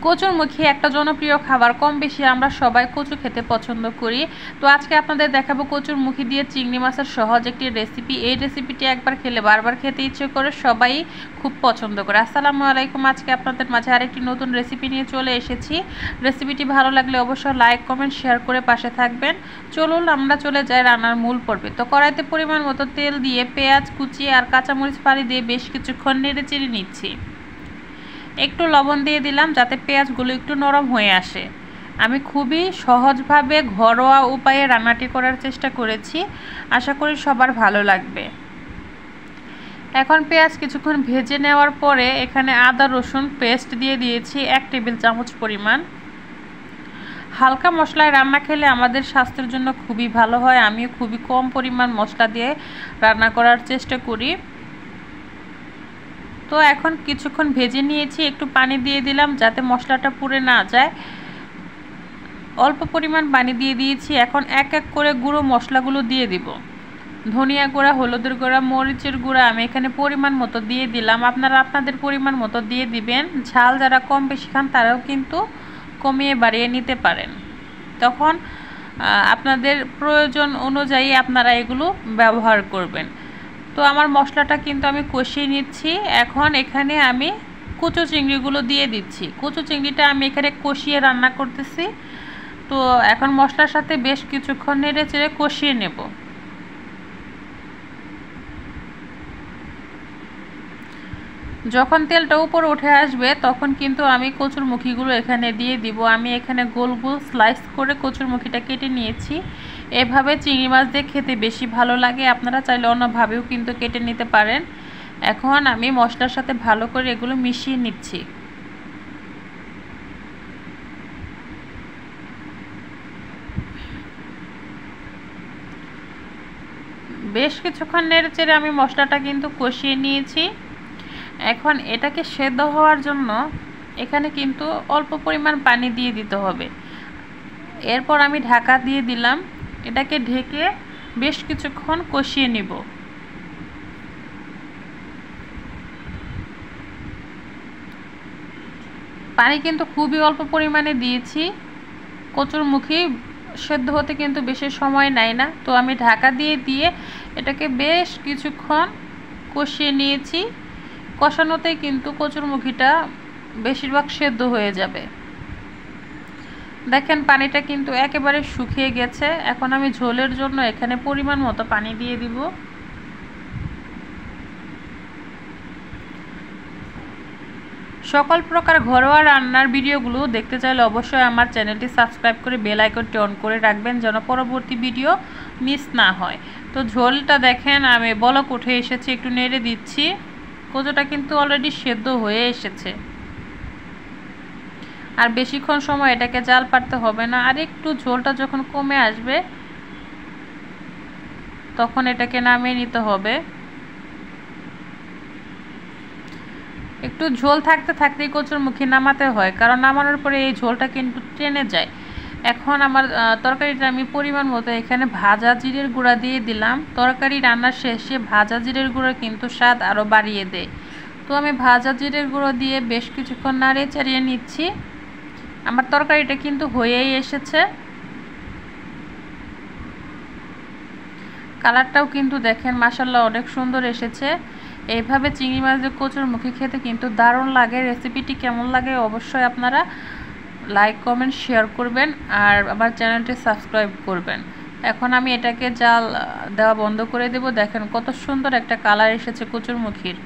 কচুরমুখী একটা জনপ্রিয় খাবার, কম বেশি আমরা সবাই কচু খেতে পছন্দ করি। তো আজকে আপনাদের দেখাবো কচুরমুখী দিয়ে চিংড়ি মাছের সহজ একটি রেসিপি। এই রেসিপিটি একবার খেলে বারবার খেতে ইচ্ছে করে, সবাই খুব পছন্দ করে। আসসালামু আলাইকুম, আজকে আপনাদের মাঝে আরেকটি নতুন রেসিপি নিয়ে চলে এসেছি। রেসিপিটি ভালো লাগলে অবশ্যই লাইক কমেন্ট শেয়ার করে পাশে থাকবেন। চলুন আমরা চলে যাই রান্নার মূল পর্বে। তো কড়াইতে পরিমাণ মতো তেল দিয়ে পেঁয়াজ কুচি আর কাঁচামরিচ ফালি দিয়ে বেশ কিছুক্ষণ নেড়ে চেড়ে নিচ্ছি। একটু লবণ দিয়ে দিলাম যাতে পেঁয়াজগুলো একটু নরম হয়ে আসে। আমি খুবই সহজভাবে ঘরোয়া উপায়ে রান্নাটি করার চেষ্টা করেছি, আশা করি সবার ভালো লাগবে। এখন পেঁয়াজ কিছুক্ষণ ভেজে নেওয়ার পরে এখানে আদা রসুন পেস্ট দিয়ে দিয়েছি 1 টেবিল চামচ পরিমাণ। হালকা মশলায় রান্না খেলে আমাদের স্বাস্থ্যের জন্য খুবই ভালো হয়। আমিও খুবই কম পরিমাণ মশলা দিয়ে রান্না করার চেষ্টা করি। তো এখন কিছুক্ষণ ভেজে নিয়েছি, একটু পানি দিয়ে দিলাম যাতে মশলাটা পুড়ে না যায়। অল্প পরিমাণ পানি দিয়ে দিয়েছি। এখন এক এক করে গুঁড়ো মশলাগুলো দিয়ে দিব। ধনিয়া গুঁড়া, হলুদের গুঁড়া, মরিচের গুঁড়া আমি এখানে পরিমাণ মতো দিয়ে দিলাম। আপনারা আপনাদের পরিমাণ মতো দিয়ে দিবেন। ঝাল যারা কম বেশি খান তারাও কিন্তু কমিয়ে বাড়িয়ে নিতে পারেন। তখন আপনাদের প্রয়োজন অনুযায়ী আপনারা এগুলো ব্যবহার করবেন। তো আমার মশলাটা কিন্তু আমি কষিয়ে নিচ্ছি। এখন এখানে আমি কচু চিংড়িগুলো দিয়ে দিচ্ছি। কচু চিংড়িটা আমি এখানে কষিয়ে রান্না করতেছি। তো এখন মশলার সাথে বেশ কিছুক্ষণ নেড়ে চেড়ে কষিয়ে নেব। যখন তেলটা উপরে উঠে আসবে তখন কিন্তু আমি কচুরমুখীগুলো এখানে দিয়ে দিব। আমি এখানে গোল গোল স্লাইস করে কচুরমুখীটা কেটে নিয়েছি। এভাবে চিংড়ি মাছ দিয়ে খেতে বেশি ভালো লাগে। আপনারা চাইলে অন্যভাবেও কিন্তু কেটে নিতে পারেন। এখন আমি মশলার সাথে ভালো করে এগুলো মিশিয়ে নিচ্ছি। বেশ কিছুক্ষণ নেড়ে চেড়ে আমি মশলাটা কিন্তু কষিয়ে নিয়েছি। এখন এটাকে সেদ্ধ হওয়ার জন্য এখানে কিন্তু অল্প পরিমাণ পানি দিয়ে দিতে হবে। এরপর আমি ঢাকা দিয়ে দিলাম। এটাকে ঢেকে বেশ কিছুক্ষণ কষিয়ে নিব। পানি কিন্তু খুবই অল্প পরিমাণে দিয়েছি। কচুরমুখী সেদ্ধ হতে কিন্তু বেশি সময় নেয় না। তো আমি ঢাকা দিয়ে এটাকে বেশ কিছুক্ষণ কষিয়ে নিয়েছি। কষানোতেই কিন্তু কচুরমুখীটা বেশিরভাগ সেদ্ধ হয়ে যাবে। দেখেন পানিটা কিন্তু একেবারে শুকিয়ে গেছে। এখন আমি ঝোলের জন্য এখানে পরিমাণ মতো পানি দিয়ে দিব। সকল প্রকার ঘরোয়া রান্নার ভিডিওগুলো দেখতে চাইলে অবশ্যই আমার চ্যানেলটি সাবস্ক্রাইব করে বেল আইকনটি অন করে রাখবেন যেন পরবর্তী ভিডিও মিস না হয়। তো ঝোলটা দেখেন আমি বলক উঠে এসেছে, একটু নেড়ে দিচ্ছি। কচুটা কিন্তু অলরেডি সেদ্ধ হয়ে এসেছে। আর বেশিক্ষণ সময় এটাকে জাল পারতে হবে না। আর একটু ঝোলটা যখন কমে আসবে তখন এটাকে নামিয়ে নিতে হবে। একটু ঝোল থাকতে থাকতেই কচুরমুখী নামাতে হয়, কারণ নামানোর পরে এই ঝোলটা কিন্তু টেনে যায়। এখন আমার তরকারিটা আমি পরিমাণ মতো এখানে ভাজা জিরের গুঁড়া দিয়ে দিলাম। তরকারি রান্নার শেষে ভাজা জিরের গুঁড়ো কিন্তু স্বাদ আরও বাড়িয়ে দেয়। তো আমি ভাজা জিরের গুঁড়ো দিয়ে বেশ কিছুক্ষণ নাড়িয়ে চাড়িয়ে নিচ্ছি। আমার তরকারিটা কিন্তু হয়েই এসেছে। কালারটাও কিন্তু দেখেন মাশাআল্লাহ অনেক সুন্দর এসেছে। এইভাবে চিংড়ি মাছ দিয়ে কচুরমুখী খেতে কিন্তু দারুণ লাগে। রেসিপিটি কেমন লাগে অবশ্যই আপনারা লাইক কমেন্ট শেয়ার করবেন আর আমার চ্যানেলটি সাবস্ক্রাইব করবেন। এখন আমি এটাকে জাল দেওয়া বন্ধ করে দেব। দেখেন কত সুন্দর একটা কালার এসেছে কচুরমুখীর।